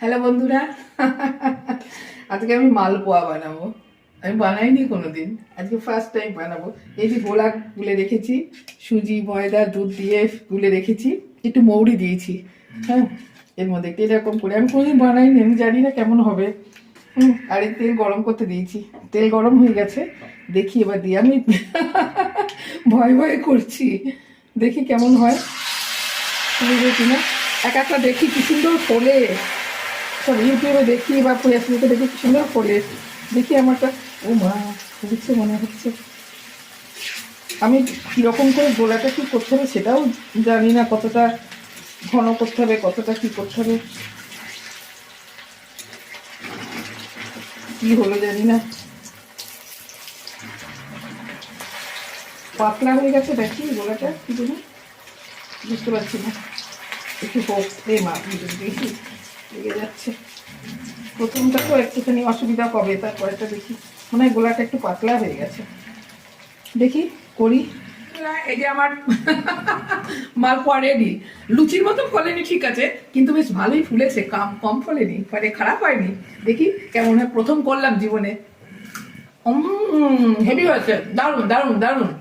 Hello বন্ধুরা, আজকে আমি মালপোয়া বানাবো। আমি বানাইনি কোনোদিন, আজকে ফার্স্ট টাইম বানাবো। এই যে গোলা গুলে রেখেছি, সুজি ময়দা দুধ দিয়ে গুলে রেখেছি, একটু মৌরি দিয়েছি। হ্যাঁ, এর মধ্যে একটু এরকম করে, আমি কোনোদিন বানাইনি, আমি জানি না কেমন হবে। আর এই তেল গরম করতে দিয়েছি, তেল গরম হয়ে গেছে। দেখি এবার দিয়ে আমি ভয় ভয় করছি, দেখি কেমন হয়। কিনা এক একটা দেখি কি সুন্দর ফোলে, সব ইউটিউবে দেখি বা ফেসবুকে দেখি কি সুন্দর ফোলে। দেখি আমারটা, ও মা হচ্ছে মনে হচ্ছে। আমি কীরকম করে গোলাটা কী করতে হবে সেটাও জানি না, কতটা ঘন করতে হবে, কতটা কী করতে হবে, কী হলো জানি না। পাতলা হয়ে গেছে দেখি গোলাটা, কী জন্য বুঝতে পারছি না। একটু হোক রে মা, দেখি লেগে যাচ্ছে। প্রথমটা তো একটুখানি অসুবিধা হবে, তারপরেটা দেখি মনে হয় গোলাটা একটু পাতলা হয়ে গেছে। দেখি করি। এই যে আমার মালপোয়া রেডি। লুচির মতো ফলেনি ঠিক আছে, কিন্তু বেশ ভালোই ফুলেছে, কম ফলেনি, মানে খারাপ হয়নি। দেখি কেমন হয়, প্রথম করলাম জীবনে। হেভি হয়েছে, দারুণ দারুণ দারুণ।